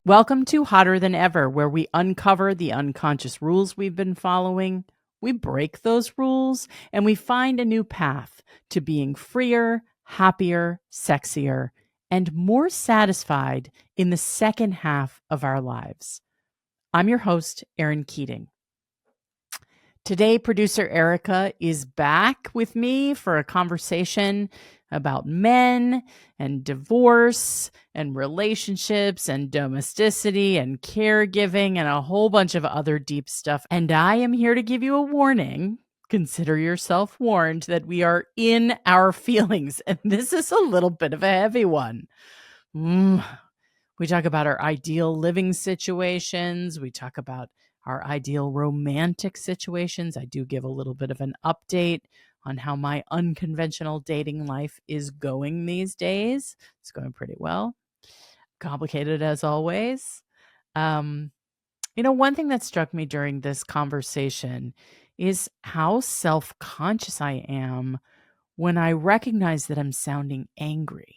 Welcome to Hotter Than Ever, where we uncover the unconscious rules we've been following, we break those rules, and we find a new path to being freer, happier, sexier, and more satisfied in the second half of our lives. I'm your host, Erin Keating. Today, producer Erica is back with me for a conversation about men and divorce and relationships and domesticity and caregiving and a whole bunch of other deep stuff. And I am here to give you a warning. Consider yourself warned that we are in our feelings. And this is a little bit of a heavy one. We talk about our ideal living situations. We talk about our ideal romantic situations. I do give a little bit of an update on how my unconventional dating life is going these days. It's going pretty well. Complicated as always. One thing that struck me during this conversation is how self-conscious I am when I recognize that I'm sounding angry.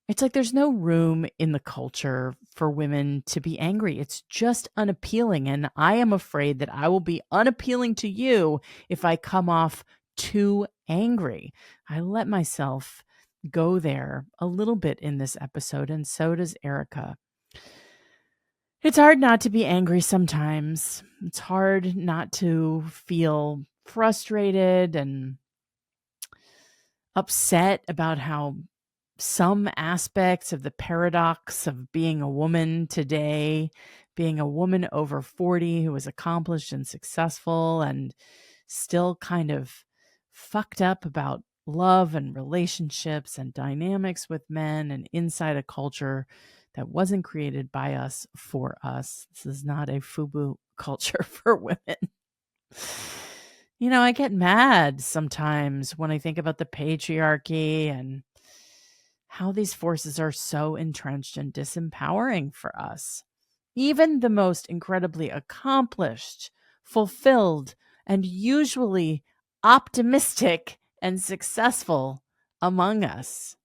It's like there's no room in the culture for women to be angry. It's just unappealing. And I am afraid that I will be unappealing to you if I come off too angry. I let myself go there a little bit in this episode, and so does Erica. It's hard not to be angry sometimes. It's hard not to feel frustrated and upset about how some aspects of the paradox of being a woman today, being a woman over 40 who is accomplished and successful and still kind of fucked up about love and relationships and dynamics with men and inside a culture that wasn't created by us for us. This is not a FUBU culture for women. I get mad sometimes when I think about the patriarchy and how these forces are so entrenched and disempowering for us. Even the most incredibly accomplished, fulfilled, and usually optimistic and successful among us.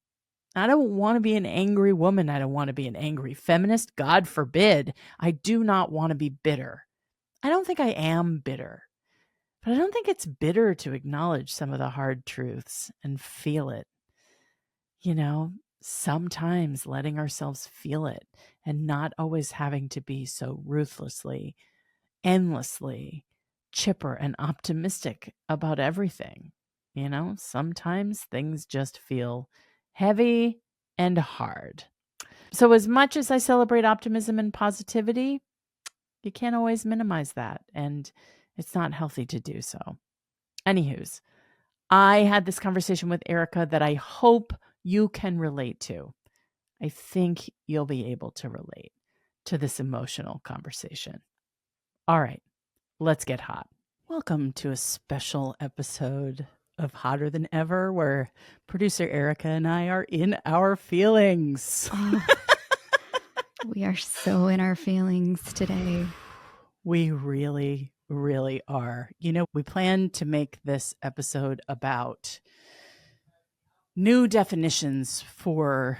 I don't want to be an angry woman. I don't want to be an angry feminist. God forbid. I do not want to be bitter. I don't think I am bitter. But I don't think it's bitter to acknowledge some of the hard truths and feel it. Sometimes letting ourselves feel it and not always having to be so ruthlessly, endlessly chipper and optimistic about everything. Sometimes things just feel heavy and hard. So as much as I celebrate optimism and positivity, you can't always minimize that, and it's not healthy to do so. Anywho's, I had this conversation with Erica that I hope you can relate to. I think you'll be able to relate to this emotional conversation. All right, let's get hot. Welcome to a special episode of Hotter Than Ever, where producer Erica and I are in our feelings. We are so in our feelings today. We really, really are. We plan to make this episode about new definitions for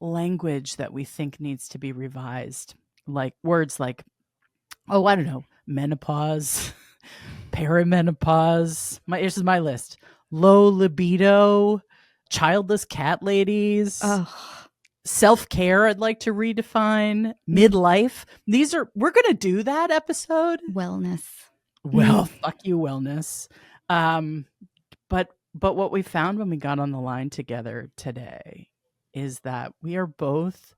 language that we think needs to be revised, like words like, menopause, perimenopause. This is my list. Low libido, childless cat ladies, self-care. I'd like to redefine midlife. We're going to do that episode. Wellness. Well, fuck you, wellness. But what we found when we got on the line together today is that we are both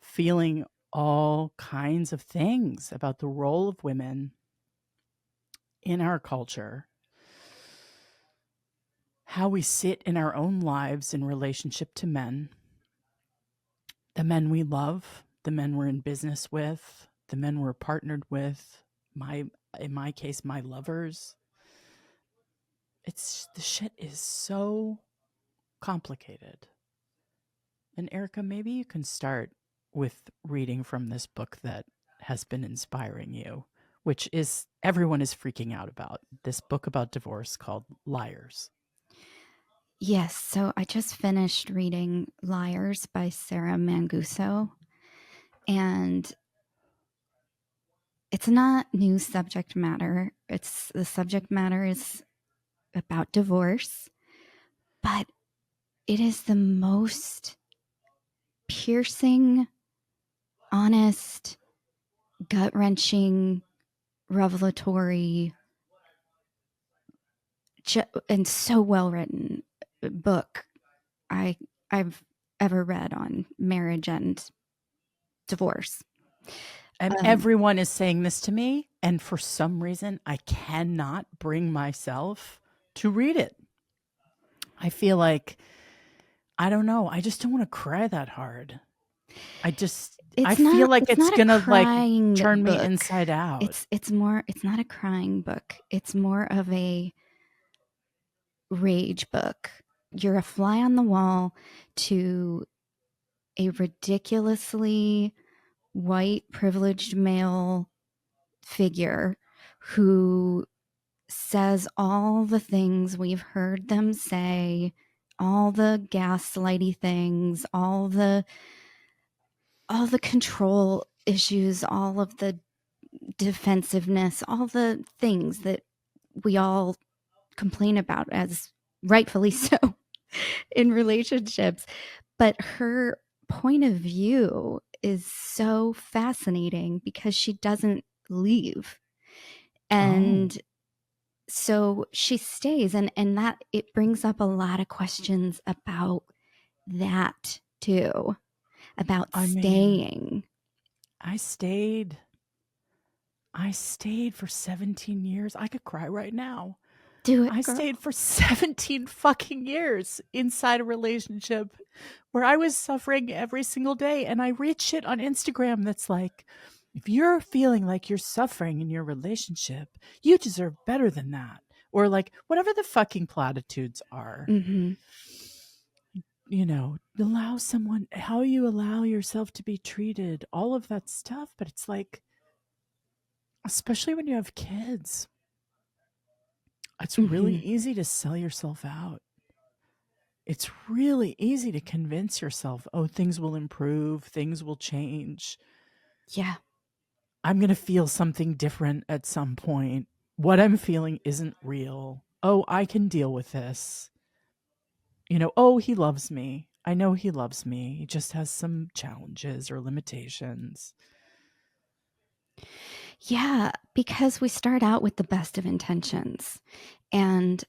feeling all kinds of things about the role of women in our culture, how we sit in our own lives in relationship to men, the men we love, the men we're in business with, the men we're partnered with, in my case, my lovers. The shit is so complicated. And Erica, maybe you can start with reading from this book that has been inspiring you, which is everyone is freaking out about, this book about divorce called Liars. Yes, so I just finished reading Liars by Sarah Manguso. And it's not new subject matter. The subject matter is about divorce, but it is the most piercing, honest, gut-wrenching, revelatory, and so well written book I've ever read on marriage and divorce. And everyone is saying this to me, and for some reason, I cannot bring myself to read it. I feel like, I don't know, I just don't want to cry that hard. I feel like It's it's not a gonna, like, crying turn me book. inside out. It's not a crying book. It's more of a rage book. You're a fly on the wall to a ridiculously white privileged male figure who says all the things we've heard them say, all the gaslighty things, all the control issues, all of the defensiveness, all the things that we all complain about, as rightfully so, in relationships. But her point of view is so fascinating because she doesn't leave. Oh, And so she stays, and that it brings up a lot of questions about that too, about I mean, staying. I stayed I stayed for 17 years. I could cry right now. Do it, I girl. stayed for 17 fucking years inside a relationship where I was suffering every single day. And I read shit on Instagram that's like, if you're feeling like you're suffering in your relationship, you deserve better than that. Or like whatever the fucking platitudes are. Mm-hmm. Allow someone how you allow yourself to be treated, all of that stuff. But it's like, especially when you have kids, it's really Mm-hmm. easy to sell yourself out. It's really easy to convince yourself, oh, things will improve, things will change. Yeah. I'm going to feel something different at some point. What I'm feeling isn't real. Oh, I can deal with this. Oh, he loves me. I know he loves me. He just has some challenges or limitations. Yeah, because we start out with the best of intentions. And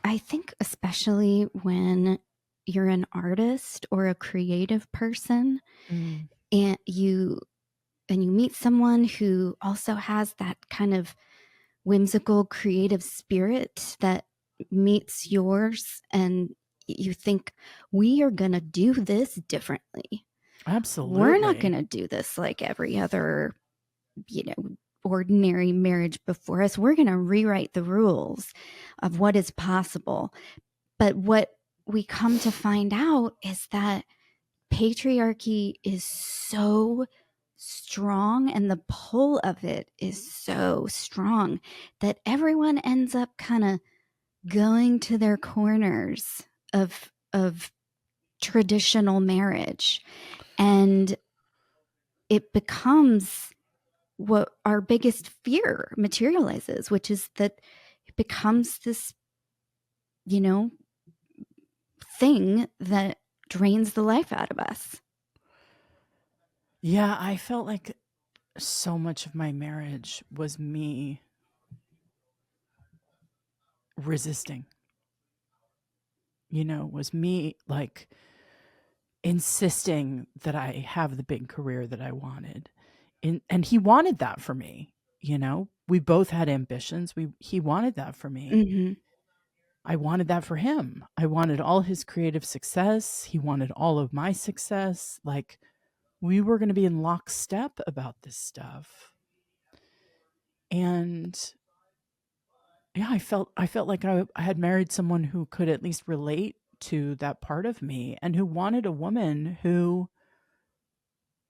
I think, especially when you're an artist or a creative person, Mm, and you meet someone who also has that kind of whimsical creative spirit that meets yours, and you think, we are going to do this differently. We're not going absolutely. to do this like every other, you know, ordinary marriage before us. We're going to rewrite the rules of what is possible. But what we come to find out is that patriarchy is so strong, and the pull of it is so strong, that everyone ends up kind of going to their corners of traditional marriage, and it becomes what our biggest fear materializes, which is that it becomes this, you know, thing that drains the life out of us. Yeah, I felt like so much of my marriage was me resisting, was me like insisting that I have the big career that I wanted. And he wanted that for me. We both had ambitions. He wanted that for me. Mm-hmm. I wanted that for him. I wanted all his creative success. He wanted all of my success. Like we were going to be in lockstep about this stuff. And yeah, I felt like I had married someone who could at least relate to that part of me and who wanted a woman who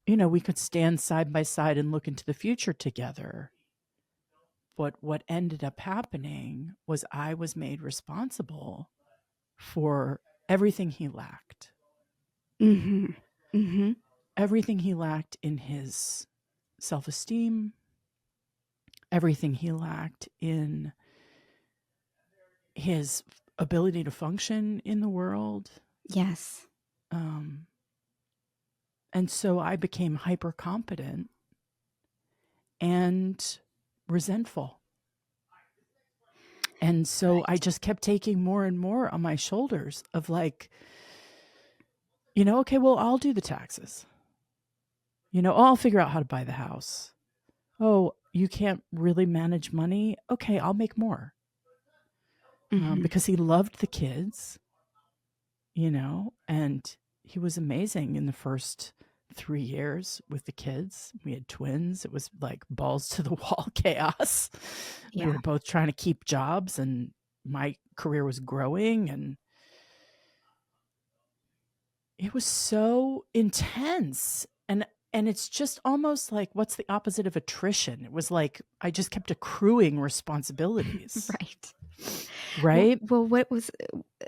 we could stand side by side and look into the future together. But what ended up happening was I was made responsible for everything he lacked. Mm-hmm. Mm-hmm. everything he lacked in his self-esteem, everything he lacked in his ability to function in the world. Yes. Um, and so I became hyper competent and resentful. And so I just kept taking more and more on my shoulders of like, okay, well, I'll do the taxes. I'll figure out how to buy the house. Oh, you can't really manage money? Okay, I'll make more. Mm-hmm. Because he loved the kids, and he was amazing in the first 3 years with the kids. We had twins. It was like balls to the wall chaos. We Yeah. were both trying to keep jobs, and my career was growing, and it was so intense. And it's just almost like, what's the opposite of attrition? It was like I just kept accruing responsibilities. Right. Right? Well,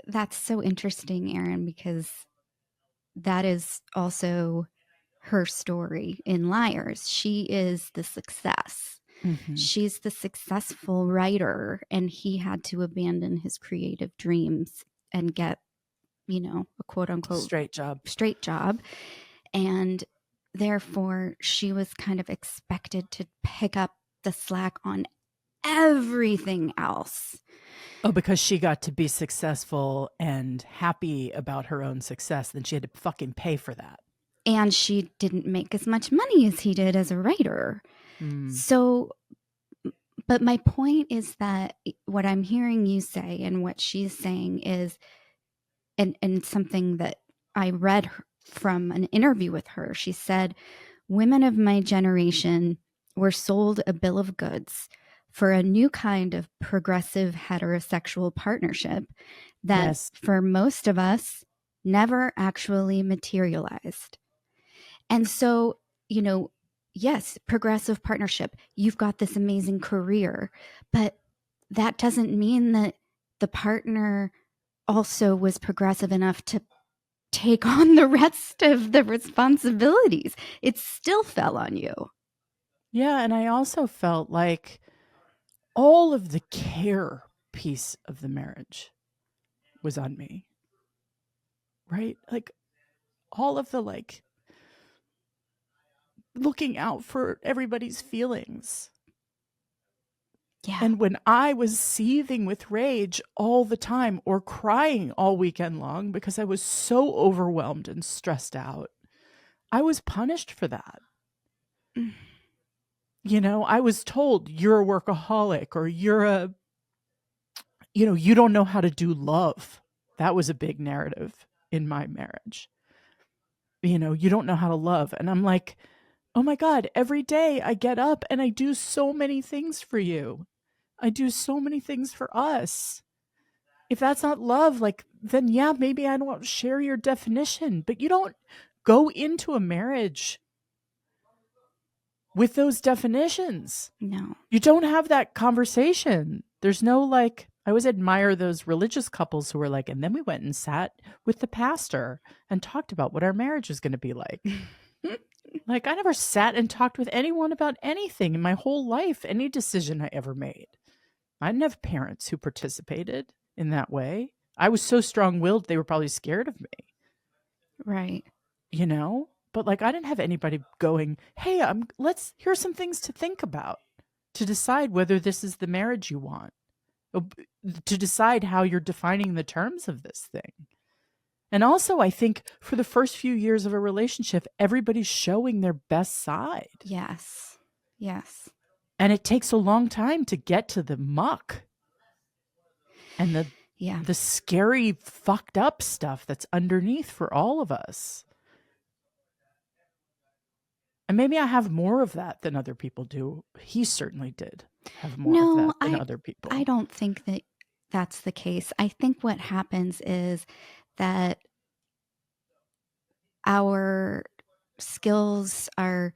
that's so interesting, Erin, because that is also her story in Liars. She is the success. Mm-hmm. She's the successful writer, and he had to abandon his creative dreams and get, a quote unquote Straight job. straight job. And therefore, she was kind of expected to pick up the slack on everything else. Oh, because she got to be successful and happy about her own success, then she had to fucking pay for that. And she didn't make as much money as he did as a writer. So, but my point is that what I'm hearing you say and what she's saying is, and something that I read from an interview with her, she said, women of my generation were sold a bill of goods for a new kind of progressive heterosexual partnership that Yes. for most of us never actually materialized. And so, yes, progressive partnership, you've got this amazing career, but that doesn't mean that the partner also was progressive enough to take on the rest of the responsibilities. It still fell on you. Yeah, and I also felt like all of the care piece of the marriage was on me. Right? Like all of the looking out for everybody's feelings. Yeah. And when I was seething with rage all the time or crying all weekend long because I was so overwhelmed and stressed out, I was punished for that. I was told you're a workaholic or you don't know how to do love. That was a big narrative in my marriage. You don't know how to love. And I'm like, oh my God, every day I get up and I do so many things for you. I do so many things for us. If that's not love, then yeah, maybe I don't share your definition, but you don't go into a marriage with those definitions. No. You don't have that conversation. There's no I always admire those religious couples who are like, and then we went and sat with the pastor and talked about what our marriage is going to be like. I never sat and talked with anyone about anything in my whole life, any decision I ever made. I didn't have parents who participated in that way. I was so strong-willed, they were probably scared of me. Right. But I didn't have anybody going, hey, here's some things to think about to decide whether this is the marriage you want, to decide how you're defining the terms of this thing. And also, I think for the first few years of a relationship, everybody's showing their best side. Yes. Yes. And it takes a long time to get to the muck and the scary, fucked up stuff that's underneath for all of us. And maybe I have more of that than other people do. He certainly did have more of that than other people. I don't think that that's the case. I think what happens is that our skills, our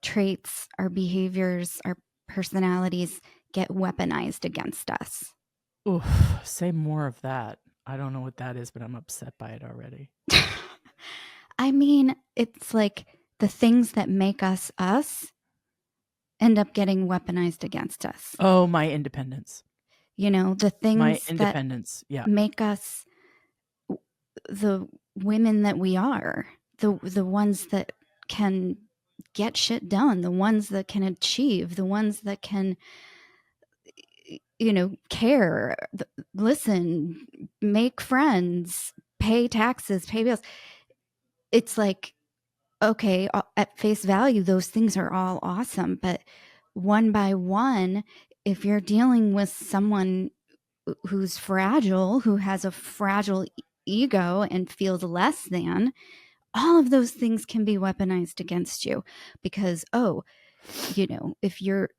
traits, our behaviors, our personalities get weaponized against us. Oof, say more of that. I don't know what that is, but I'm upset by it already. I mean, it's like the things that make us us end up getting weaponized against us. Oh, my independence. The My things that independence. Yeah. make us the women that we are, the ones that can get shit done, the ones that can achieve, the ones that can care, listen, make friends, pay taxes, pay bills. It's like, okay, at face value, those things are all awesome. But one by one, if you're dealing with someone who's fragile, who has a fragile ego and feels less than, all of those things can be weaponized against you because, if you're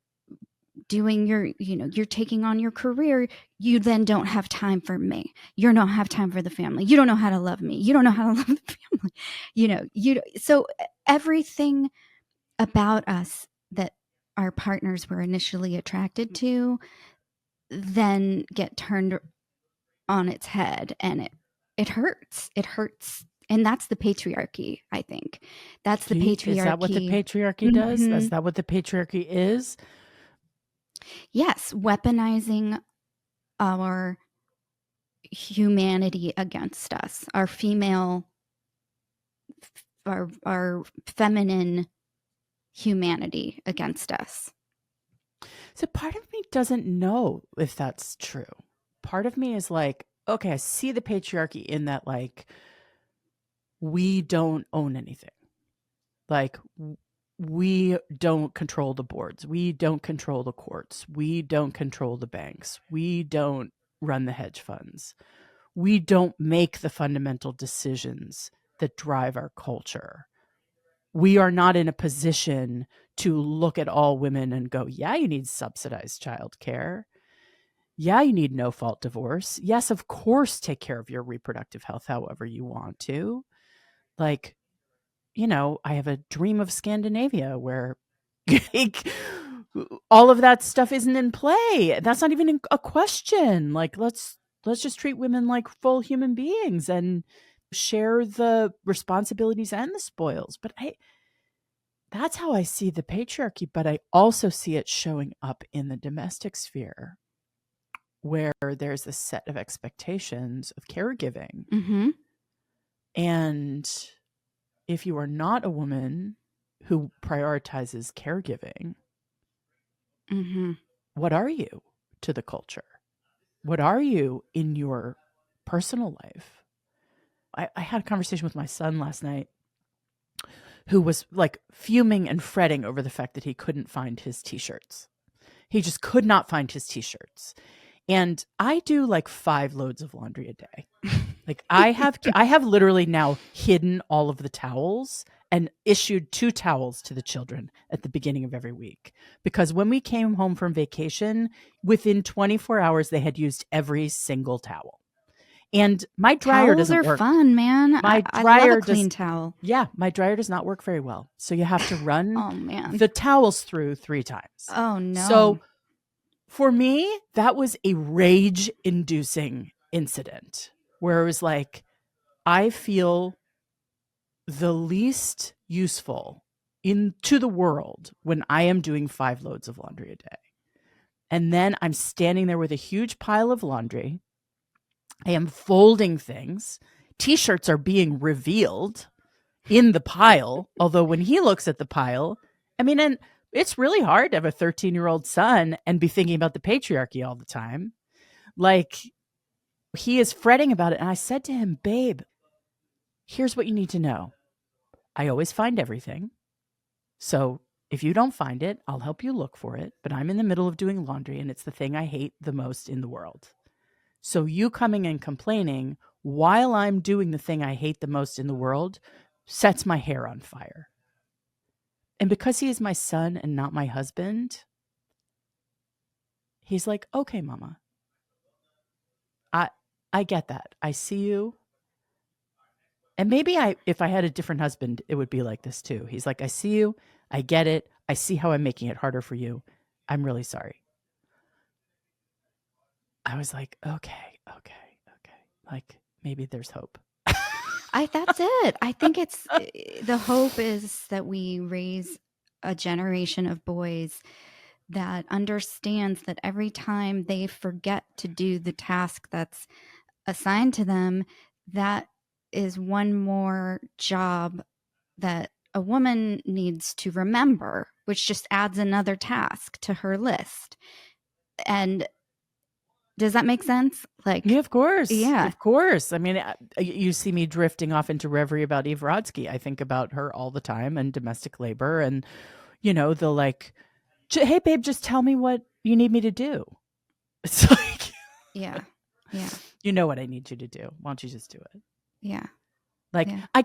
doing you're taking on your career, you then don't have time for me. You don't have time for the family. You don't know how to love me. You don't know how to love the family. So everything about us that our partners were initially attracted to then get turned on its head, and it hurts. It hurts. And that's the patriarchy, I think. That's the Is that what the patriarchy. patriarchy does? Is that what the patriarchy is? Yes, weaponizing our humanity against us, our female, our feminine humanity against us. So part of me doesn't know if that's true. Part of me is like, okay, I see the patriarchy in that, like, we don't own anything. Like, we don't control the boards. We don't control the courts. We don't control the banks. We don't run the hedge funds. We don't make the fundamental decisions that drive our culture. We are not in a position to look at all women and go, yeah, you need subsidized childcare. Yeah, you need no fault divorce. Yes, of course, take care of your reproductive health however you want to. Like, I have a dream of Scandinavia where like, all of that stuff isn't in play. That's not even a question. Like, let's just treat women like full human beings and share the responsibilities and the spoils. But that's how I see the patriarchy, but I also see it showing up in the domestic sphere where there's a set of expectations of caregiving. Mm-hmm. And if you are not a woman who prioritizes caregiving, Mm-hmm. what are you to the culture? What are you in your personal life? I had a conversation with my son last night who was like fuming and fretting over the fact that he couldn't find his t-shirts. He just could not find his t-shirts. And I do like 5 loads of laundry a day. Like I have literally now hidden all of the towels and issued 2 towels to the children at the beginning of every week. Because when we came home from vacation, within 24 hours, they had used every single towel. And my dryer Towels doesn't are work. fun, man. My I love a dryer clean towel. yeah, my dryer does not work very well. So you have to run Oh, man. the towels through 3 times. Oh, no. So for me, that was a rage-inducing incident where it was like, I feel the least useful into the world when I am doing 5 loads of laundry a day. And then I'm standing there with a huge pile of laundry. I am folding things. T-shirts are being revealed in the pile. Although when he looks at the pile, and it's really hard to have a 13-year-old son and be thinking about the patriarchy all the time. Like, he is fretting about it. And I said to him, babe, here's what you need to know. I always find everything. So if you don't find it, I'll help you look for it. But I'm in the middle of doing laundry and it's the thing I hate the most in the world. So you coming and complaining while I'm doing the thing I hate the most in the world sets my hair on fire. And because he is my son and not my husband, he's like, okay, mama, I get that. I see you. And maybe if I had a different husband, it would be like this too. He's like, I see you. I get it. I see how I'm making it harder for you. I'm really sorry. I was like, okay. Like maybe there's hope. That's it. I think it's the hope is that we raise a generation of boys that understands that every time they forget to do the task that's assigned to them, that is one more job that a woman needs to remember, which just adds another task to her list. And does that make sense? Yeah, Like, of course. yeah, Of course. I mean, you see me drifting off into reverie about Eve Rodsky. I think about her all the time and domestic labor and, the like, hey, babe, just tell me what you need me to do. It's like, yeah, yeah, you know what I need you to do. Why don't you just do it? yeah, Like, yeah. I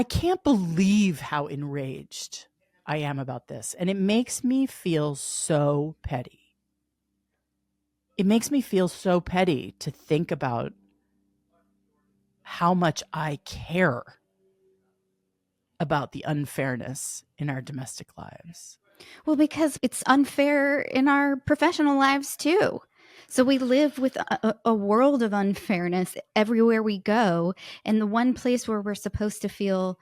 can't believe how enraged I am about this. And it makes me feel so petty. It makes me feel so petty to think about how much I care about the unfairness in our domestic lives. Well, because it's unfair in our professional lives too. So we live with a world of unfairness everywhere we go. And the one place where we're supposed to feel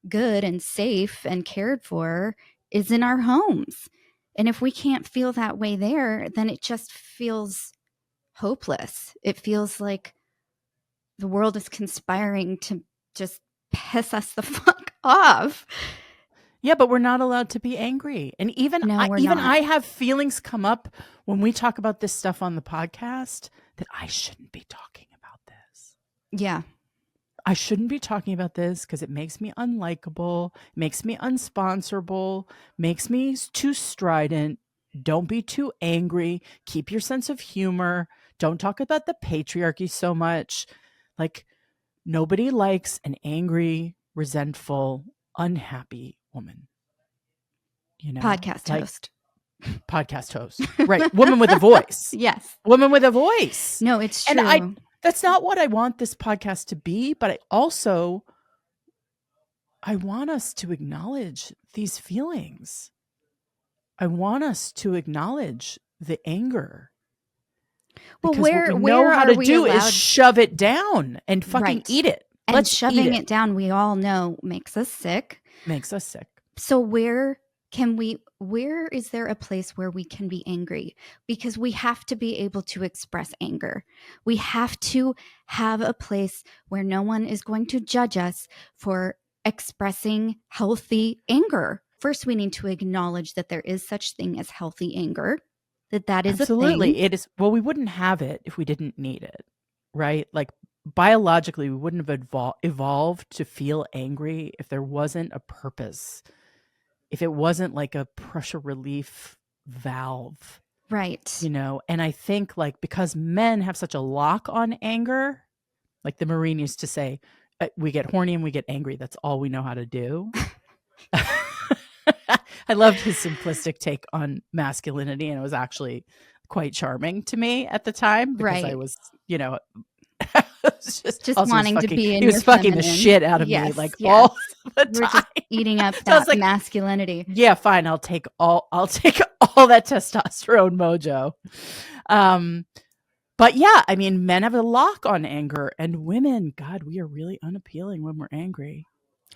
good and safe and cared for is in our homes. And if we can't feel that way there, then it just feels hopeless. It feels like the world is conspiring to just piss us the fuck off. Yeah, but we're not allowed to be angry. And even No, I we're even not. I have feelings come up when we talk about this stuff on the podcast that I shouldn't be talking about this. Yeah. I shouldn't be talking about this because it makes me unlikable, makes me unsponsorable, makes me too strident. Don't be too angry. Keep your sense of humor. Don't talk about the patriarchy so much. Like, nobody likes an angry, resentful, unhappy woman. Podcast Like host. podcast host. Right. Woman with a voice. Yes. Woman with a voice. No, it's And true. that's not what I want this podcast to be, but I want us to acknowledge these feelings. I want us to acknowledge the anger. Well, Because what we where know how are to we do is allowed? shove it down and fucking Right. eat it. And Let's eat shoving it. it down, we all know makes us sick. Makes us sick. So where is there a place where we can be angry? Because we have to be able to express anger. We have to have a place where no one is going to judge us for expressing healthy anger. First, we need to acknowledge that there is such thing as healthy anger, that is a thing. Absolutely. It is. Well, we wouldn't have it if we didn't need it, right? Like, biologically, we wouldn't have evolved to feel angry if there wasn't a purpose, if it wasn't like a pressure relief valve, Right. And I think, like, because men have such a lock on anger, like the Marine used to say, we get horny and we get angry. That's all we know how to do. I loved his simplistic take on masculinity, and it was actually quite charming to me at the time because I Right. was, I Just wanting to be he in your was fucking the feminine. shit out of me Yes, like yes. all the We're time. just eating up So I was that like, masculinity. yeah, fine, I'll take all that testosterone mojo. But yeah, I mean, men have a lock on anger, and women, God, we are really unappealing when we're angry.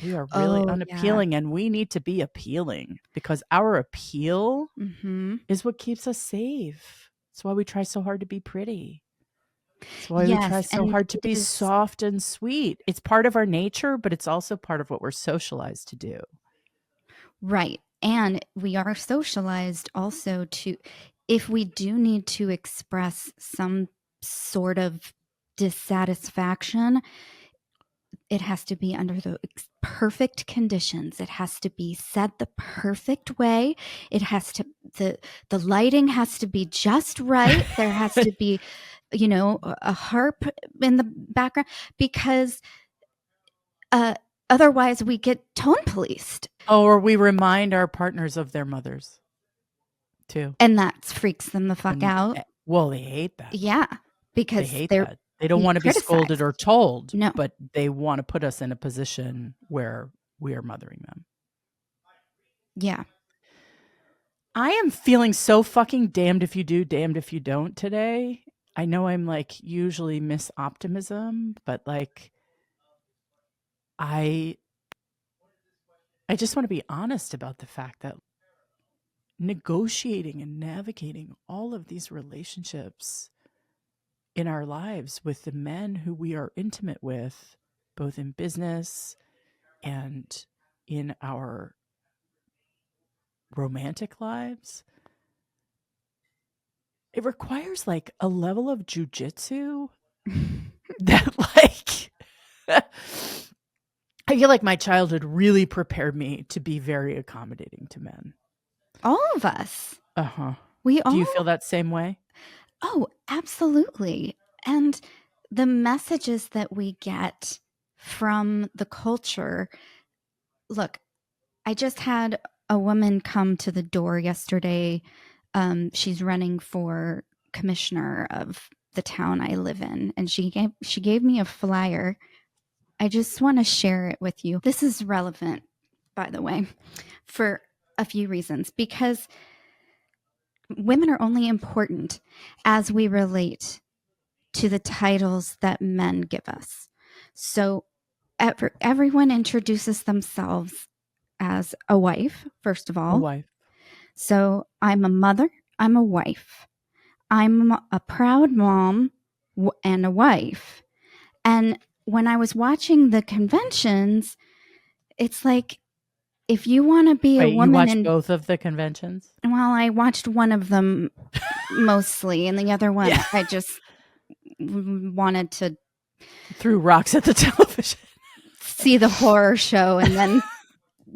We are really Oh, yeah. unappealing, and we need to be appealing because our appeal Mhm. is what keeps us safe. That's why we try so hard to be pretty. That's why we try Yes, so and hard to it be is soft and sweet. It's part of our nature, but it's also part of what we're socialized to do. right, and we are socialized also to if we do need to express some sort of dissatisfaction, it has to be under the perfect conditions. It has to be said the perfect way. It has to the lighting has to be just right. There has to be, a harp in the background because uh, otherwise we get tone policed, Or we remind our partners of their mothers too. and that freaks them the fuck And out. well, they hate that. Yeah, They because hate they're that. They don't being want to be scolded criticized. or told, No, but they want to put us in a position where we are mothering them. yeah. I am feeling so fucking damned if you do, damned if you don't today. I know I'm like usually miss optimism, but like I I just want to be honest about the fact that negotiating and navigating all of these relationships in our lives with the men who we are intimate with, both in business and in our romantic lives, it requires like a level of jujitsu that like I feel like my childhood really prepared me to be very accommodating to men. All of us. Uh-huh. We Do you all, feel that same way? oh, absolutely. And the messages that we get from the culture. Look, I just had a woman come to the door yesterday. She's running for commissioner of the town I live in, and she gave me a flyer. I just want to share it with you. This is relevant, by the way, for a few reasons, because women are only important as we relate to the titles that men give us. So everyone introduces themselves as a wife, first of A all. wife. So I'm a mother, I'm a wife, I'm a proud mom and a wife. And when I was watching the conventions, it's like, if you want to be a Wait, you woman watched and both of the conventions? well, I watched one of them mostly, and the other one Yeah. I just wanted to Threw rocks at the television. see the horror show and then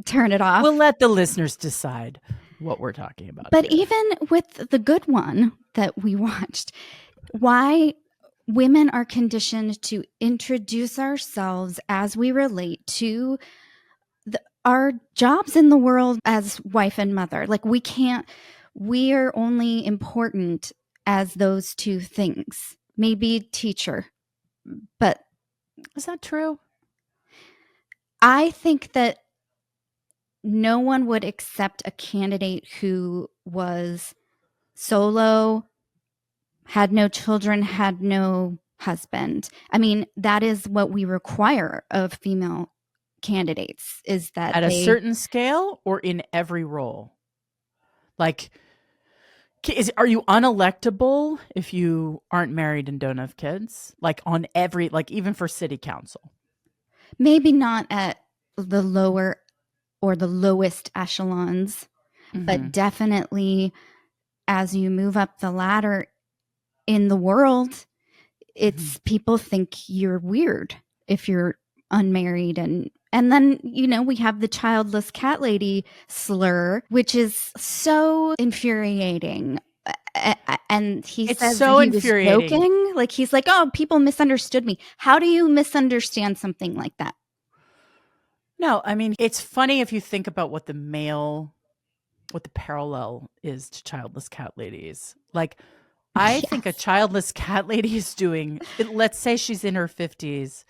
turn it off. We'll let the listeners decide what we're talking about But here. even with the good one that we watched, why women are conditioned to introduce ourselves as we relate to our jobs in the world as wife and mother. Like we are only important as those two things. Maybe teacher, but Is that true? I think that no one would accept a candidate who was solo, had no children, had no husband. I mean, that is what we require of female candidates, is that At a they certain scale or in every role? Like, are you unelectable if you aren't married and don't have kids? Like on every, like even for city council? maybe not at the lower or the lowest echelons, but Mm-hmm. definitely as you move up the ladder in the world, Mm-hmm. it's people think you're weird if you're unmarried. And then, we have the childless cat lady slur, which is so infuriating. And he It's says that so he was infuriating. joking. Like, he's like, oh, people misunderstood me. How do you misunderstand something like that? No, I mean, it's funny if you think about what the parallel is to childless cat ladies. Like, I think a Yes. childless cat lady is doing it, let's say she's in her 50s.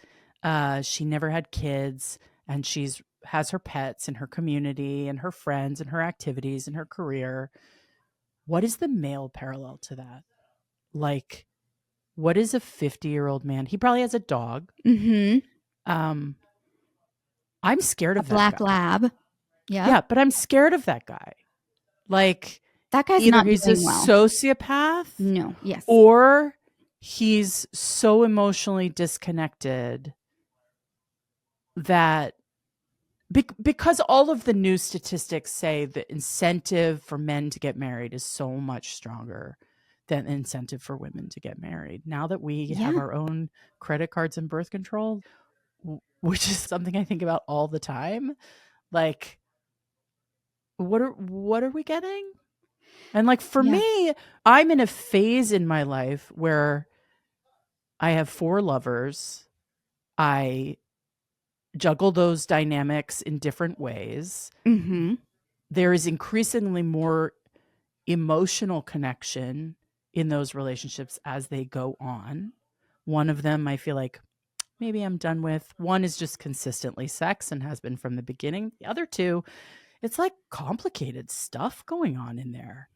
She never had kids and she's has her pets and her community and her friends and her activities and her career. What is the male parallel to that? Like, what is a 50-year-old man? He probably has a dog. Mm-hmm. Um, I'm scared A of that black guy. lab. Yep. Yeah, but I'm scared of that guy. Like, That guy's either not he's a doing well. sociopath No. Yes. or he's so emotionally disconnected that because all of the news statistics say the incentive for men to get married is so much stronger than the incentive for women to get married. Now that we have Yeah. our own credit cards and birth control, which is something I think about all the time, like what are we getting? And like for Yeah. me, I'm in a phase in my life where I have 4 lovers. I juggle those dynamics in different ways. Mm-hmm. There is increasingly more emotional connection in those relationships as they go on. One of them I feel like maybe I'm done with. One is just consistently sex and has been from the beginning. The other two, it's like complicated stuff going on in there.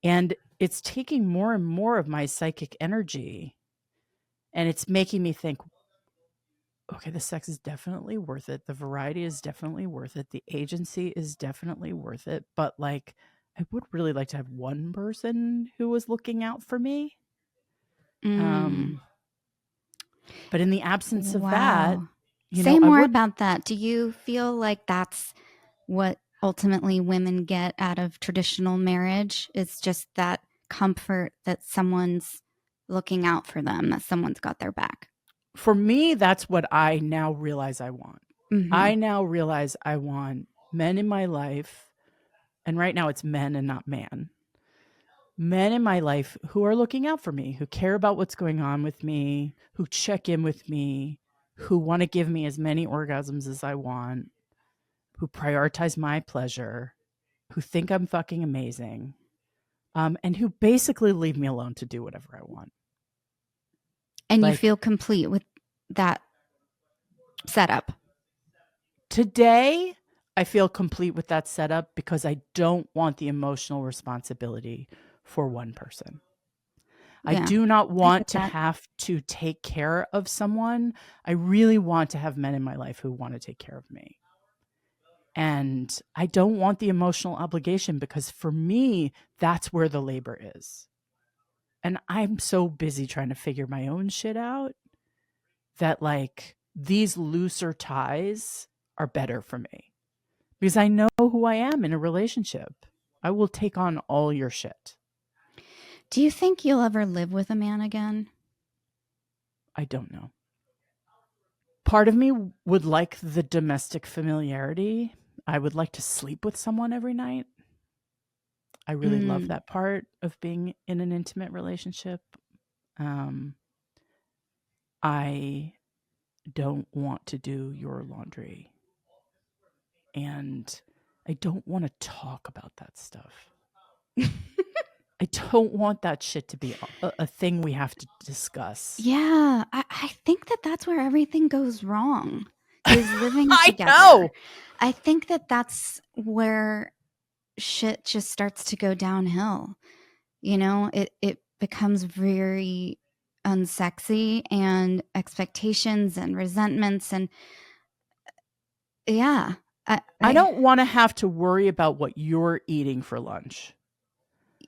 And it's taking more and more of my psychic energy. And it's making me think, okay, the sex is definitely worth it. The variety is definitely worth it. The agency is definitely worth it. But like, I would really like to have one person who was looking out for me. Mm, Um, but in the absence of that, wow. Say I more would. about that. Do you feel like that's what ultimately women get out of traditional marriage? It's just that comfort that someone's looking out for them, that someone's got their back. For me, that's what I now realize I want. Mm-hmm. I now realize I want men in my life, and right now it's men and not man. Men in my life who are looking out for me, who care about what's going on with me, who check in with me, who want to give me as many orgasms as I want, who prioritize my pleasure, who think I'm fucking amazing, and who basically leave me alone to do whatever I want. And you Like feel complete with that setup. today, I feel complete with that setup because I don't want the emotional responsibility for one person. I Yeah, do not I want get to that. have to take care of someone. I really want to have men in my life who want to take care of me. And I don't want the emotional obligation because for me, that's where the labor is. And I'm so busy trying to figure my own shit out that like these looser ties are better for me because I know who I am in a relationship. I will take on all your shit. Do you think you'll ever live with a man again? I don't know. Part of me would like the domestic familiarity. I would like to sleep with someone every night. I really love Mm. that part of being in an intimate relationship. Um, I don't want to do your laundry. And I don't want to talk about that stuff. I don't want that shit to be a thing we have to discuss. Yeah, I think that that's where everything goes wrong, is living I together. know. I think that that's where shit just starts to go downhill. You know, it becomes very unsexy, and expectations and resentments, and yeah, I I don't want to have to worry about what you're eating for lunch.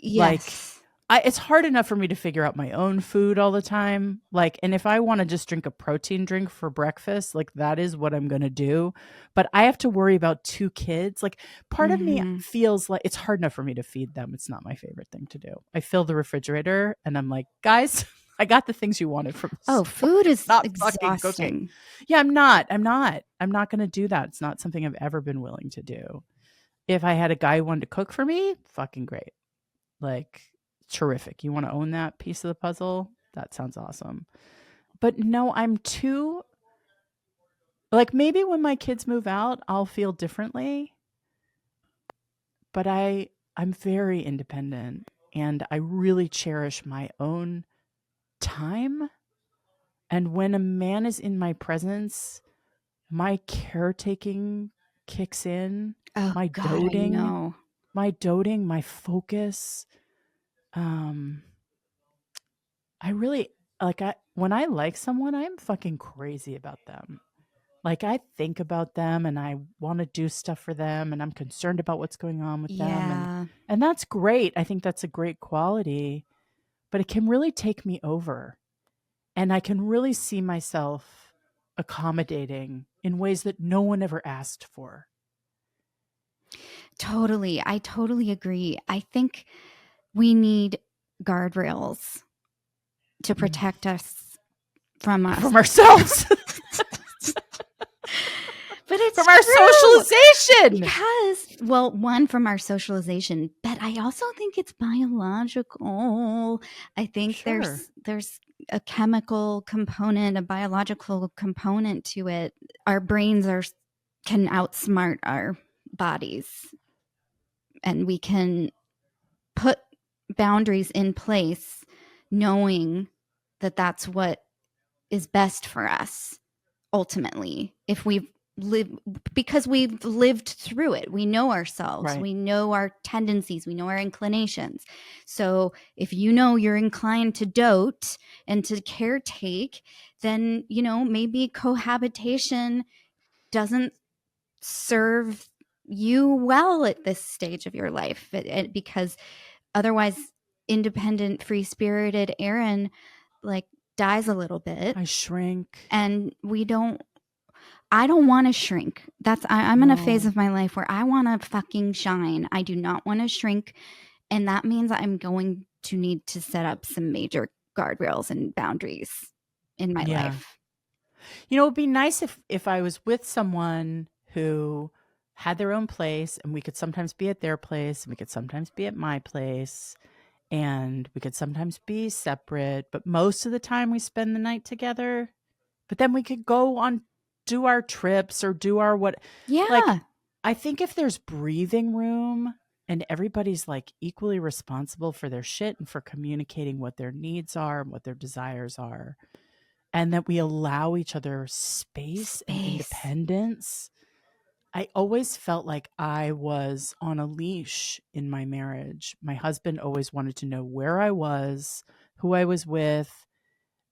Like, yes. it's hard enough for me to figure out my own food all the time. Like, and if I want to just drink a protein drink for breakfast, like that is what I'm going to do. But I have to worry about two kids. Like, part of me Mhm. feels like it's hard enough for me to feed them. It's not my favorite thing to do. I fill the refrigerator and I'm like, guys, I got the things you wanted from the Oh, store. food I'm is not fucking cooking. exhausting. Yeah, I'm not. I'm not going to do that. It's not something I've ever been willing to do. If I had a guy who wanted to cook for me, fucking great. Like, terrific. You want to own that piece of the puzzle? That sounds awesome. But no, I'm too like maybe when my kids move out, I'll feel differently, but I'm very independent and I really cherish my own time. And when a man is in my presence, my caretaking kicks in, Oh my god, I doting, know. my focus. Um I really like I when I like someone, I'm fucking crazy about them. Like I think about them and I want to do stuff for them and I'm concerned about what's going on with them Yeah. and that's great. I think that's a great quality, but it can really take me over. And I can really see myself accommodating in ways that no one ever asked for. Totally. I totally agree. I think we need guardrails to Mm. protect us from us. From ourselves, But it's from our true socialization. because, well, one, from our socialization, but I also think it's biological. I think Sure. there's a chemical component, a biological component to it. Our brains are can outsmart our bodies, and we can put boundaries in place knowing that that's what is best for us ultimately, if we've lived, because we've lived through it. We know ourselves, Right. we know our tendencies, we know our inclinations. So if you know you're inclined to dote and to caretake, then, maybe cohabitation doesn't serve you well at this stage of your life, because otherwise independent, free-spirited Aaron like dies a little bit, I shrink. and I don't want to shrink. I'm in a phase No. of my life where I want to fucking shine. I do not want to shrink, and that means I'm going to need to set up some major guardrails and boundaries in my Yeah. life. It'd be nice if I was with someone who had their own place, and we could sometimes be at their place and we could sometimes be at my place, and we could sometimes be separate, but most of the time we spend the night together. But then we could go on, do our trips or do our what. Like, Yeah. I think if there's breathing room and everybody's like equally responsible for their shit and for communicating what their needs are and what their desires are, and that we allow each other space and Space. independence. I always felt like I was on a leash in my marriage. My husband always wanted to know where I was, who I was with.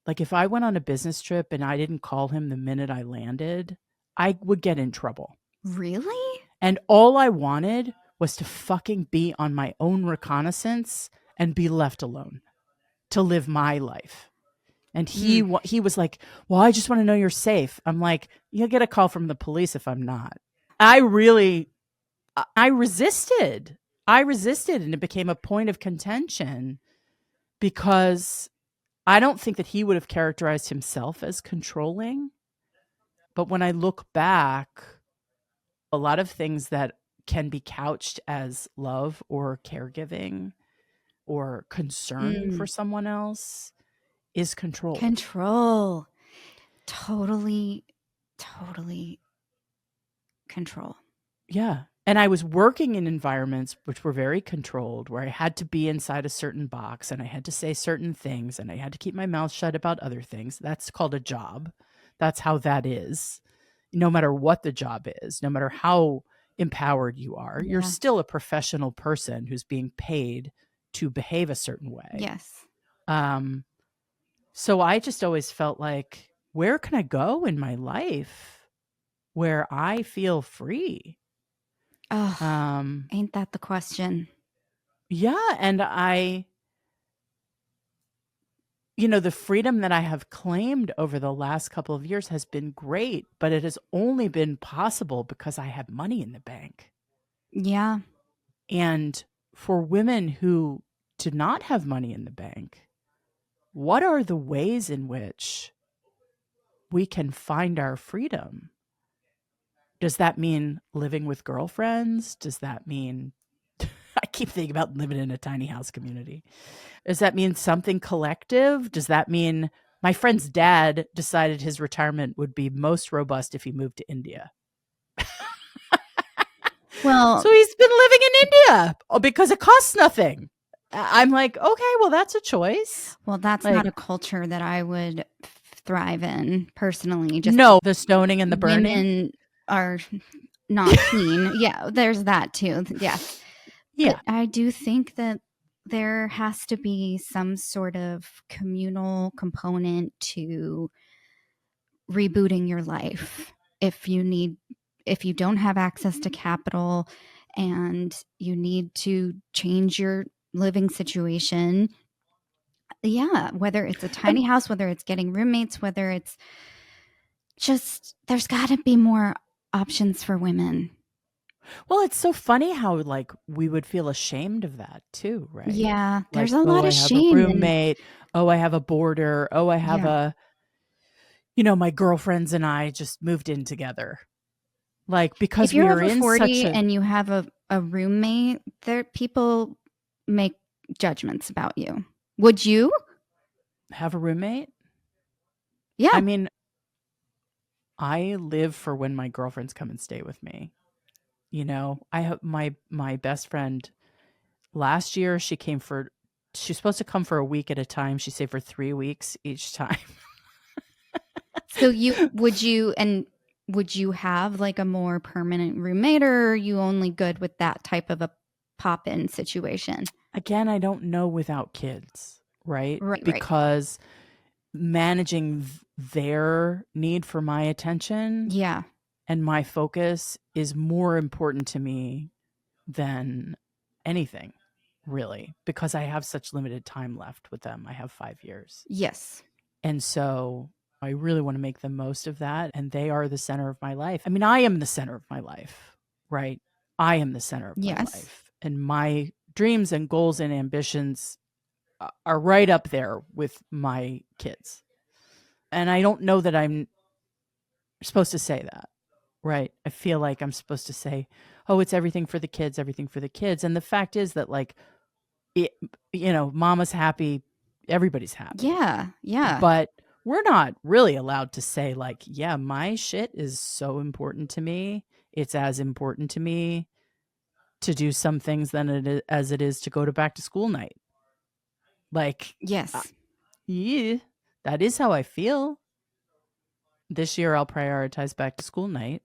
Like, if I went on a business trip and I didn't call him the minute I landed, I would get in trouble. Really? And all I wanted was to fucking be on my own reconnaissance and be left alone to live my life. And he Mm. he was like, "Well, I just want to know you're safe." I'm like, "You'll get a call from the police if I'm not." I really I resisted. I resisted, and it became a point of contention because I don't think that he would have characterized himself as controlling. But when I look back, a lot of things that can be couched as love or caregiving or concern for Mm. someone else is control. Control. Totally, totally control. Yeah. And I was working in environments which were very controlled, where I had to be inside a certain box and I had to say certain things and I had to keep my mouth shut about other things. That's called a job. That's how that is. No matter what the job is, no matter how empowered you are, you're Yeah. still a professional person who's being paid to behave a certain way. Yes. Um, so I just always felt like, where can I go in my life where I feel free? Oh, Um, ain't that the question? Yeah, and the freedom that I have claimed over the last couple of years has been great, but it has only been possible because I have money in the bank. Yeah. And for women who do not have money in the bank, what are the ways in which we can find our freedom? Does that mean living with girlfriends? Does that mean I keep thinking about living in a tiny house community? Does that mean something collective? Does that mean my friend's dad decided his retirement would be most robust if he moved to India? Well, So he's been living in India because it costs nothing. I'm like, okay, well, that's a choice. that's not Like, a culture that I would thrive in personally. Just no, the stoning and the burning. women are not keen. Yeah, there's that too. Yes. But Yeah. I do think that there has to be some sort of communal component to rebooting your life. If you don't have access to capital and you need to change your living situation, yeah, whether it's a And tiny house, whether it's getting roommates, whether it's just, there's got to be more options for women. well, it's so funny how like we would feel ashamed of that too, right? Yeah, there's Like, a oh, lot I of have a shame and roommate. Oh, I have a boarder. Oh, I have yeah. my girlfriends and I just moved in together. Like, because If you're we are over in such 40 a and you have a roommate, there people make judgments about you. Would you? have a roommate. I Yeah. mean, I live for when my girlfriends come and stay with me. I have my best friend last year, she's supposed to come for a week at a time. She stayed for 3 weeks each time. So would you have like a more permanent roommate, or are you only good with that type of a pop-in situation? Again, I don't know without kids, right? Right, right. Because managing their need for my attention Yeah. and my focus is more important to me than anything, really, because I have such limited time left with them. I have 5 years. Yes. And so I really want to make the most of that. And they are the center of my life. I mean, I am the center of my life, right? I am the center of my Yes. life. And my dreams and goals and ambitions are right up there with my kids. And I don't know that I'm supposed to say that, right? I feel like I'm supposed to say, oh, it's everything for the kids, everything for the kids. And the fact is that, like, it, mama's happy, everybody's happy. Yeah. Yeah. But we're not really allowed to say, like, yeah, my shit is so important to me. It's as important to me to do some things as it is to go to back to school night. Like, Yes. yeah, that is how I feel. This year I'll prioritize back to school night.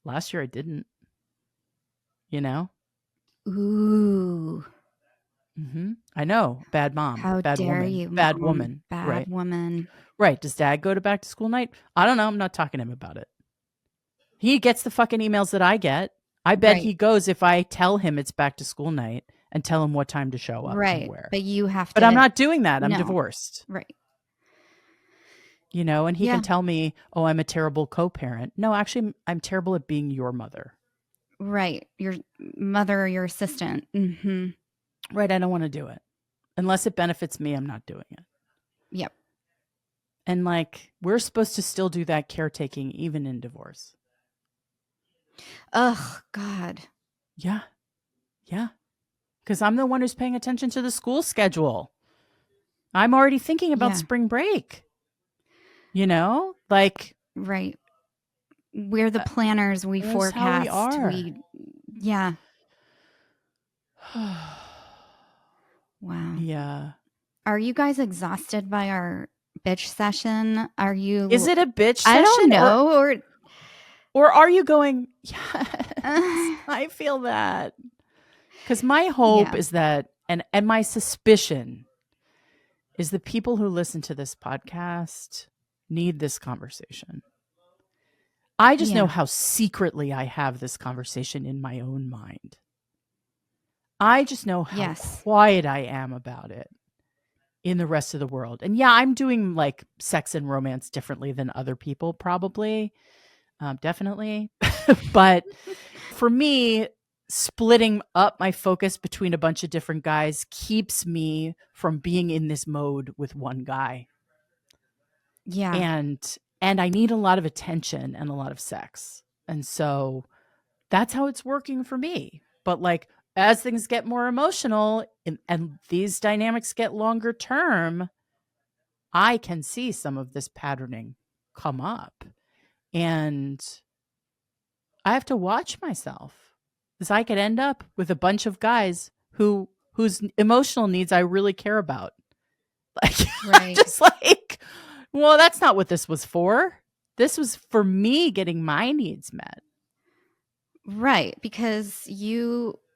Last year I didn't, you know? Ooh. I know. Bad mom, How bad dare woman, you, bad mom? woman. Bad Right. woman. Right. Does dad go to back to school night? I don't know. I'm not talking to him about it. He gets the fucking emails that I get. I bet Right. he goes if I tell him it's back to school night and tell him what time to show up and Right. where. But you have But I'm to, not doing that. I'm no. divorced. Right. And he Yeah. can tell me, oh, I'm a terrible co-parent. No, actually, I'm terrible at being your mother. Right. Your mother or your assistant. Mm-hmm. Right. I don't want to do it. Unless it benefits me, I'm not doing it. Yep. And, like, we're supposed to still do that caretaking even in divorce. Ugh, God. Yeah. Yeah. Because I'm the one who's paying attention to the school schedule. I'm already thinking about Yeah. spring break. Like, Right. We're the planners. We that's how we forecast. are. Yeah. Wow. Yeah. Are you guys exhausted by our bitch session? Are you? Is it a bitch I don't session know. or are you going, yes, Uh, I feel that. Because my hope yeah. is that, and my suspicion is the people who listen to this podcast need this conversation. I just know Yeah. how secretly I have this conversation in my own mind. I just know how Yes. quiet I am about it in the rest of the world. And yeah, I'm doing, like, sex and romance differently than other people, probably. Definitely. But for me, splitting up my focus between a bunch of different guys keeps me from being in this mode with one guy. Yeah. And I need a lot of attention and a lot of sex. And so that's how it's working for me. But, like, as things get more emotional and these dynamics get longer term, I can see some of this patterning come up. And I have to watch myself because I could end up with a bunch of guys whose emotional needs I really care about. Like, Right. just like, well, that's not what this was for. This was for me getting my needs met. Right. Because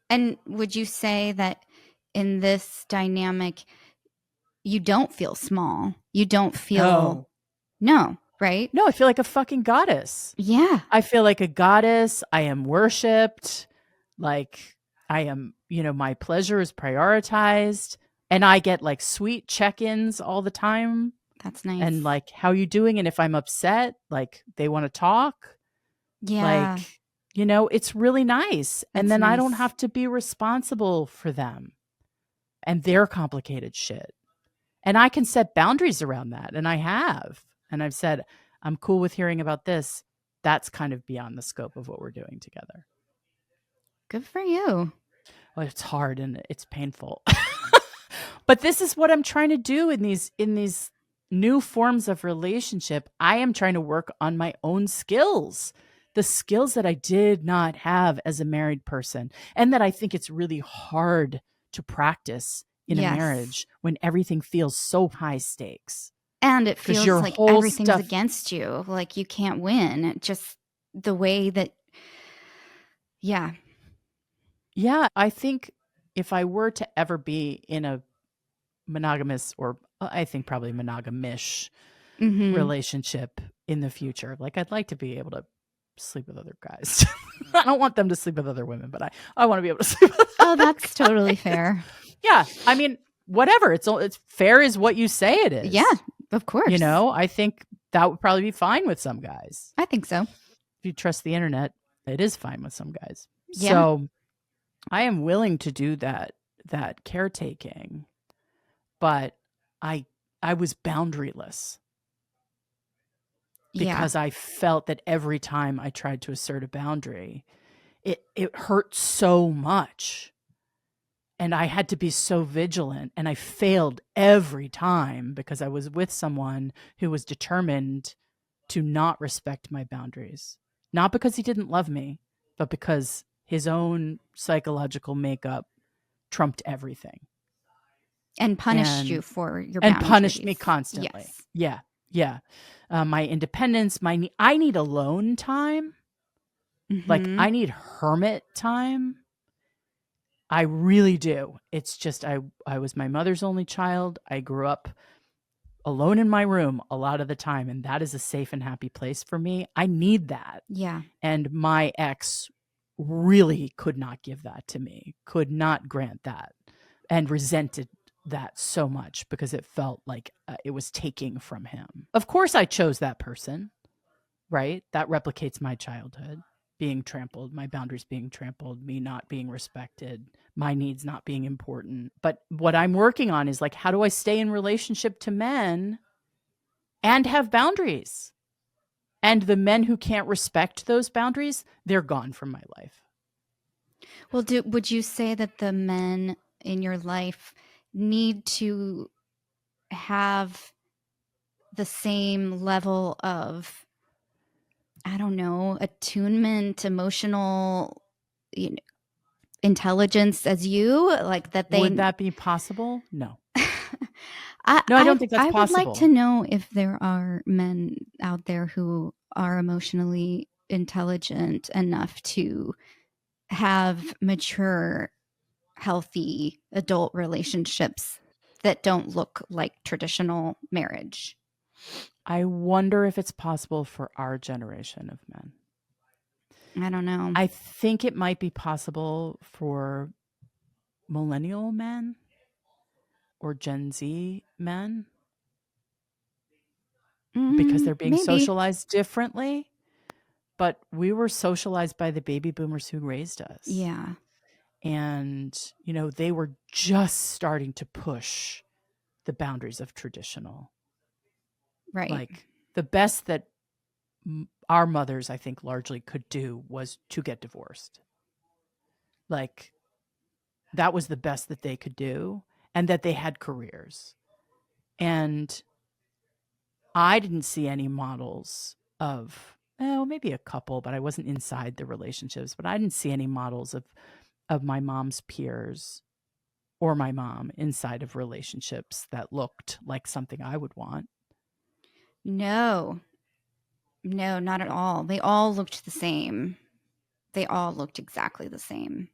and would you say that in this dynamic, you don't feel small? You don't feel, no, right? No, I feel like a fucking goddess. Yeah. I feel like a goddess. I am worshipped. Like, I am, my pleasure is prioritized. And I get, like, sweet check-ins all the time. That's nice. And, like, how you doing? And if I'm upset, like, they want to talk. Yeah. Like, it's really nice. And That's then I don't nice. have to be responsible for them and their complicated shit. And I can set boundaries around that. And I have. And I've said, I'm cool with hearing about this. That's kind of beyond the scope of what we're doing together. Good for you. Well, it's hard and it's painful. But this is what I'm trying to do in these new forms of relationship. I am trying to work on my own skills, the skills that I did not have as a married person, and that I think it's really hard to practice in a Yes. marriage when everything feels so high stakes. And it 'Cause feels your like whole everything's stuff- against you. Like you can't win. It just the way that, yeah. Yeah, I think if I were to ever be in a monogamous or I think probably monogamish Mm-hmm. relationship in the future. Like I'd like to be able to sleep with other guys. I don't want them to sleep with other women, but I want to be able to sleep with Oh, other that's totally guys. fair. Yeah, I mean, whatever. It's fair is what you say it Yeah, is. of course. I think that would probably be fine with some guys. I think so. If you trust the internet, it is fine with some guys. Yeah. So I am willing to do that caretaking, but I I was boundaryless Yeah. because I felt that every time I tried to assert a boundary, it hurt so much. And I had to be so vigilant, and I failed every time because I was with someone who was determined to not respect my boundaries. Not because he didn't love me, but because his own psychological makeup trumped everything. And punished you And for your punished me boundaries. constantly. Yes. Yeah. Yeah. My independence, I need alone time. Like Mm-hmm. I need hermit time. I really do. It's just I was my mother's only child. I grew up alone in my room a lot of the time, and that is a safe and happy place for me. I need that. Yeah. And my ex really could not give that to me. Could not grant that, and resented that so much because it felt like it was taking from him. Of course I chose that person, right? That replicates my childhood, being trampled, my boundaries being trampled, me not being respected, my needs not being important. But what I'm working on is like, how do I stay in relationship to men and have boundaries? And the men who can't respect those boundaries, they're gone from my life. Well, would you say that the men in your life need to have the same level of, I don't know, attunement, emotional, you know, intelligence as you? Like that Would they that be possible? No. I, No, I don't I think that's I would like to possible. know if there are men out there who are emotionally intelligent enough to have mature, healthy adult relationships that don't look like traditional marriage. I wonder if it's possible for our generation of men. I don't know. I think it might be possible for millennial men or Gen Z men because they're being Maybe. socialized differently. But we were socialized by the baby boomers who raised us. Yeah. And, they were just starting to push the boundaries of traditional. Right. Like the best that our mothers, I think, largely could do was to get divorced. Like that was the best that they could do, and that they had careers. And I didn't see any models of, oh, maybe a couple, but I wasn't inside the relationships. But I didn't see any models of my mom's peers or my mom inside of relationships that looked like something I would want. No. No, not at all. They all looked the same. They all looked exactly the same.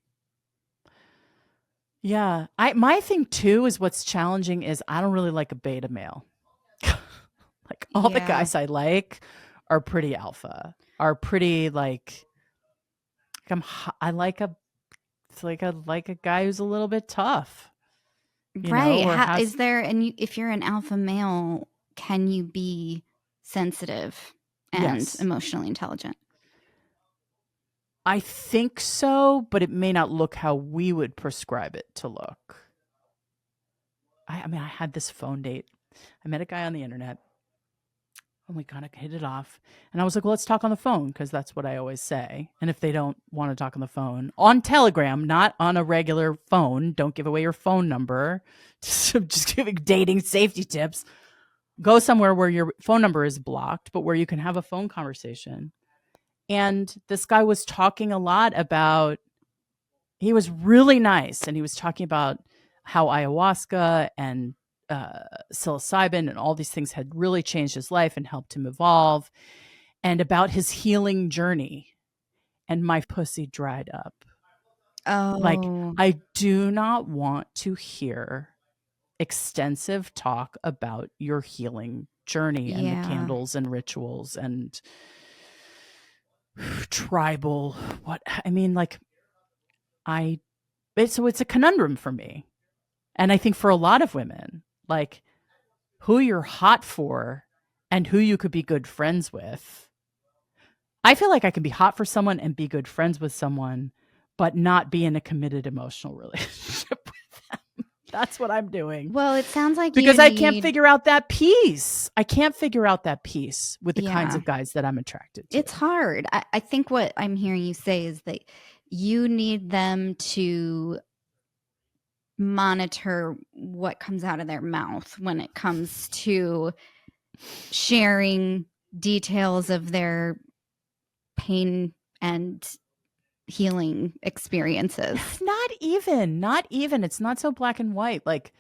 Yeah. My thing too is what's challenging is I don't really like a beta male. Like all the Yeah. guys I like are pretty alpha, are pretty like I like a it's like a guy who's a little bit tough, Right. or How, has is there, and if you're an alpha male, can you be sensitive and yes. emotionally intelligent? I think so, but it may not look how we would prescribe it to look. I mean, I had this phone date. I met a guy on the internet and we kind of hit it off. And I was like, well, let's talk on the phone because that's what I always say. And if they don't want to talk on the phone, on Telegram, not on a regular phone, don't give away your phone number. Just giving dating safety tips. Go somewhere where your phone number is blocked, but where you can have a phone conversation. And this guy was talking a lot about, he was really nice. And he was talking about how ayahuasca and psilocybin and all these things had really changed his life and helped him evolve, and about his healing journey. And my pussy dried up. Like, Oh, I do not want to hear extensive talk about your healing journey and the Yeah. candles and rituals and tribal what I mean, like so it's a conundrum for me. And I think for a lot of women, like who you're hot for and who you could be good friends with. I feel like I can be hot for someone and be good friends with someone, but not be in a committed emotional relationship with them. That's what I'm doing. Well, it sounds like you Because I can't need, figure out that piece. I can't figure out that piece with the kinds yeah, of guys that I'm attracted to. it's hard. I think what I'm hearing you say is that you need them to monitor what comes out of their mouth when it comes to sharing details of their pain and healing experiences. Not even. It's not so black and white. Like,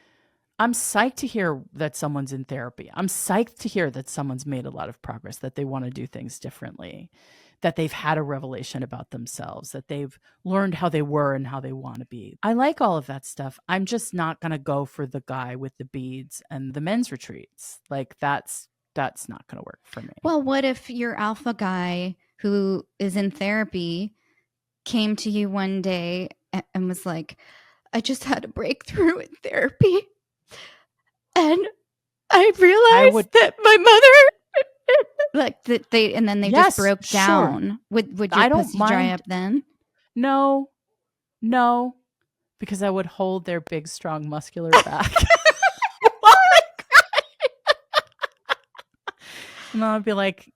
I'm psyched to hear that someone's in therapy. I'm psyched to hear that someone's made a lot of progress, that they want to do things differently, that they've had a revelation about themselves, that they've learned how they were and how they want to be. I like all of that stuff. I'm just not going to go for the guy with the beads and the men's retreats. Like that's not going to work for me. Well, what if your alpha guy who is in therapy came to you one day and was like, I just had a breakthrough in therapy. And I realized that my mother, like that they, and then they just broke down. Would your pussy dry up then? No, because I would hold their big, strong, muscular back. And I'd be like,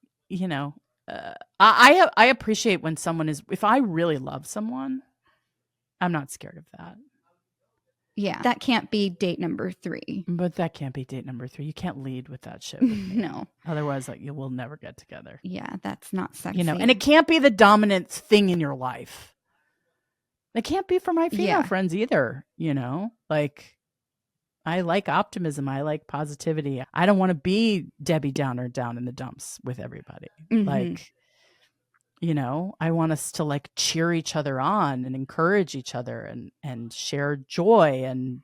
I appreciate when someone is, if I really love someone, I'm not scared of that. Yeah, that can't be date number 3. But that can't be date number 3. You can't lead with that shit with me. No. Otherwise, like, you will never get together. Yeah, that's not sexy. And it can't be the dominant thing in your life. It can't be for my female friends either, Like, I like optimism. I like positivity. I don't want to be Debbie Downer down in the dumps with everybody. Mm-hmm. Like, I want us to like cheer each other on and encourage each other and share joy and,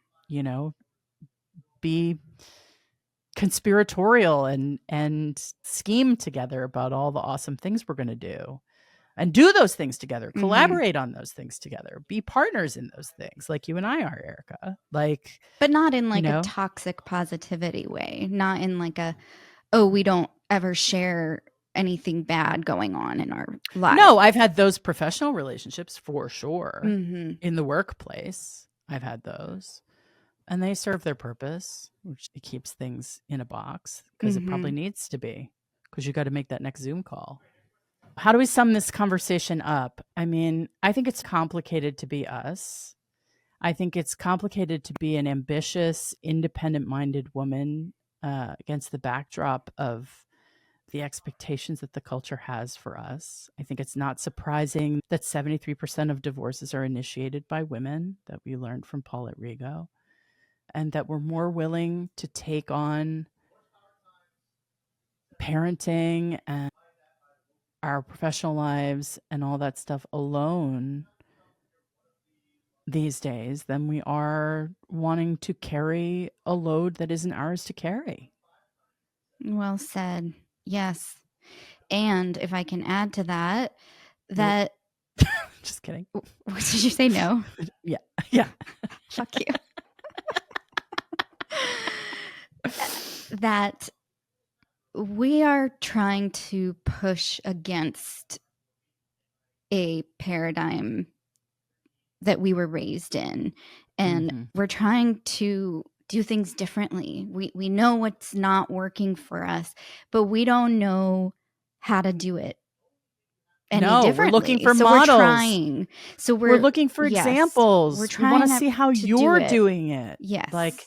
be conspiratorial and scheme together about all the awesome things we're going to do and do those things together, collaborate on those things together, be partners in those things like you and I are, Erica. Like, but not in like a toxic positivity way, not in like we don't ever share anything bad going on in our life. No, I've had those professional relationships for sure. Mm-hmm. In the workplace, I've had those. And they serve their purpose, which keeps things in a box because it probably needs to be, because you got to make that next Zoom call. How do we sum this conversation up? I mean, I think it's complicated to be us. I think it's complicated to be an ambitious, independent-minded woman against the backdrop of the expectations that the culture has for us. I think it's not surprising that 73% of divorces are initiated by women, that we learned from Paulette Rigo. And that we're more willing to take on parenting and our professional lives and all that stuff alone these days than we are wanting to carry a load that isn't ours to carry. Well said. Yes. And if I can add to that, just kidding. Did you say no? Yeah. Fuck you. That we are trying to push against a paradigm that we were raised in, and we're trying to do things differently. We know what's not working for us, but we don't know how to do it any differently. We're looking for models. We're trying. So we're looking for examples. We're trying we want to see how you're doing it. Yes. Like,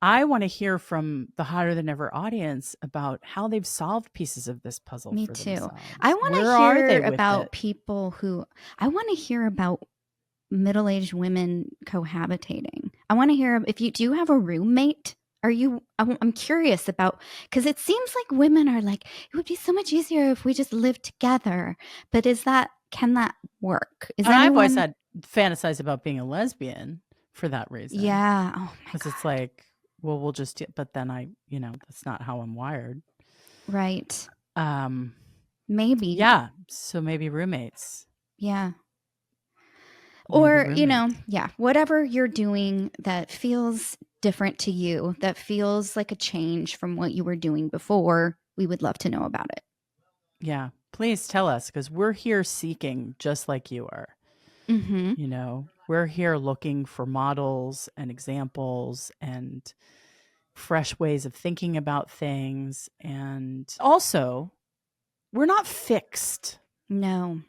I want to hear from the Hotter Than Ever audience about how they've solved pieces of this puzzle. Me for too. Themselves. I want to hear about people who, I want to hear about middle-aged women cohabitating. I want to hear if do you have a roommate? I'm curious about, because it seems like women are like, it would be so much easier if we just lived together. But can that work? I've always had fantasized about being a lesbian for that reason. Yeah. Oh my God. Because it's like, well, but then that's not how I'm wired. Right. Um, Maybe. yeah. So maybe roommates. Yeah. Maybe Or, roommates. yeah, whatever you're doing that feels different to you, that feels like a change from what you were doing before, we would love to know about it. Yeah. Please tell us, because we're here seeking just like you are. Mm-hmm. We're here looking for models and examples and fresh ways of thinking about things. And also, we're not fixed. No.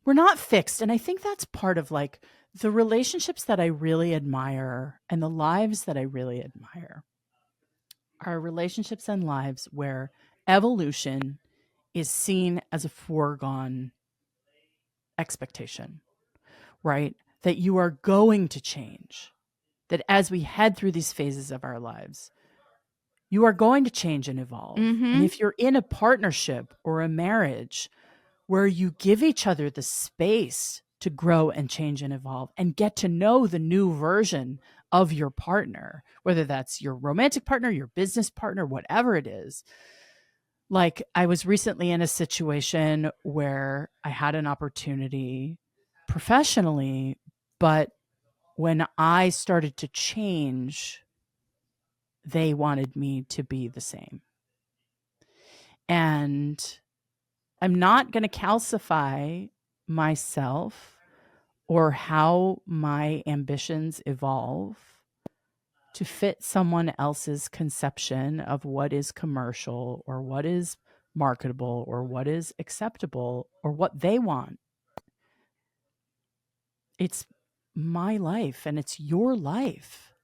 We're not fixed. And I think that's part of like the relationships that I really admire and the lives that I really admire are relationships and lives where evolution is seen as a foregone expectation, right? That you are going to change, that as we head through these phases of our lives, you are going to change and evolve. And Mm-hmm. if you're in a partnership or a marriage where you give each other the space to grow and change and evolve and get to know the new version of your partner, whether that's your romantic partner, your business partner, whatever it is. Like, I was recently in a situation where I had an opportunity professionally, but when I started to change, they wanted me to be the same. And I'm not going to calcify myself or how my ambitions evolve to fit someone else's conception of what is commercial or what is marketable or what is acceptable or what they want. It's my life and it's your life.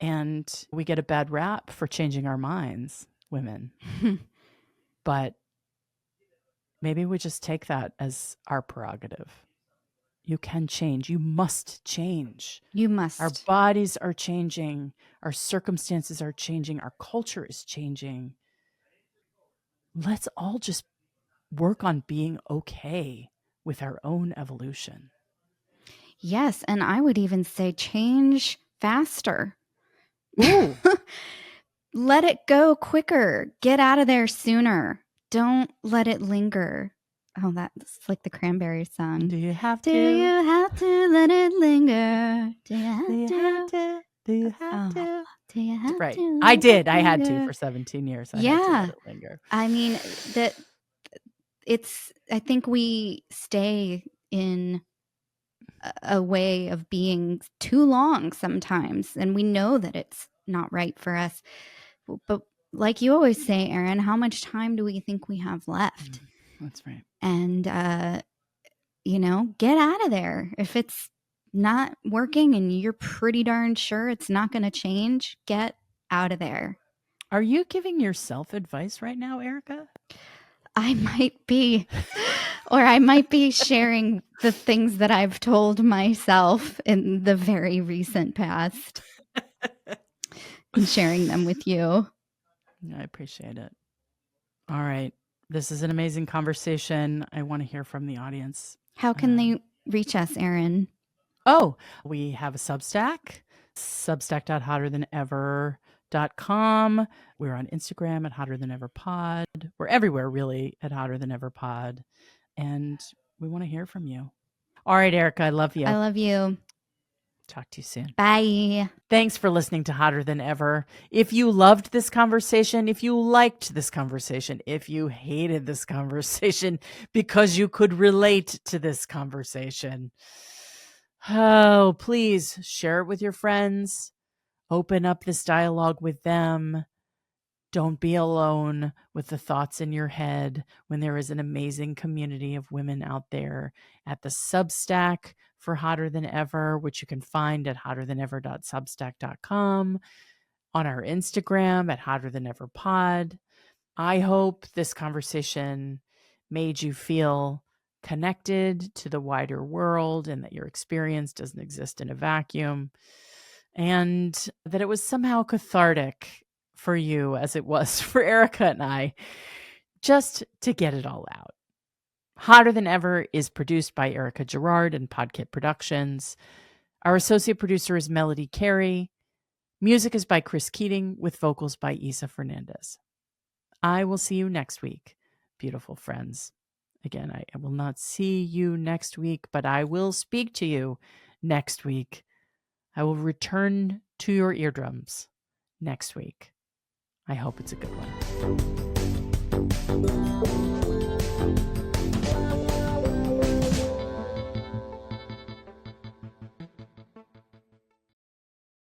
And we get a bad rap for changing our minds, women. But maybe we just take that as our prerogative. You can change. You must change. You Our must. bodies are changing. Our circumstances are changing. Our culture is changing. Let's all just work on being okay with our own evolution. Yes. And I would even say change faster. Ooh. Let it go quicker. Get out of there sooner. Don't let it linger. Oh, that's like the Cranberries song. Do you have Do to? you have to let it linger? Do you have Do you to? have to? Do you have Oh, to? do you have Right. to? I Let did. it I had to linger? for 17 years. I had to Yeah. let it linger. I mean, that I think we stay in a way of being too long sometimes, and we know that it's not right for us. But like you always say, Erin, how much time do we think we have left? That's right. And, get out of there. If it's not working and you're pretty darn sure it's not going to change, get out of there. Are you giving yourself advice right now, Erica? I might be, or I might be sharing the things that I've told myself in the very recent past and sharing them with you. I appreciate it. All right. This is an amazing conversation. I want to hear from the audience. How can they reach us, Erin? Oh, we have a Substack, substack.hotterthanever.com. We're on Instagram at hotterthaneverpod. We're everywhere, really, at hotterthaneverpod. And we want to hear from you. All right, Erica, I love you. I love you. Talk to you soon. Bye. Thanks for listening to Hotter Than Ever. If you loved this conversation, if you liked this conversation, if you hated this conversation because you could relate to this conversation, oh, please share it with your friends. Open up this dialogue with them. Don't be alone with the thoughts in your head when there is an amazing community of women out there at the Substack for Hotter Than Ever, which you can find at hotterthanever.substack.com, on our Instagram at hotterthaneverpod. I hope this conversation made you feel connected to the wider world and that your experience doesn't exist in a vacuum, and that it was somehow cathartic for you as it was for Erica and I, just to get it all out. Hotter Than Ever is produced by Erica Gerard and Podkit Productions. Our associate producer is Melody Carey. Music is by Chris Keating with vocals by Isa Fernandez. I will see you next week, beautiful friends. Again, I will not see you next week, but I will speak to you next week. I will return to your eardrums next week. I hope it's a good one.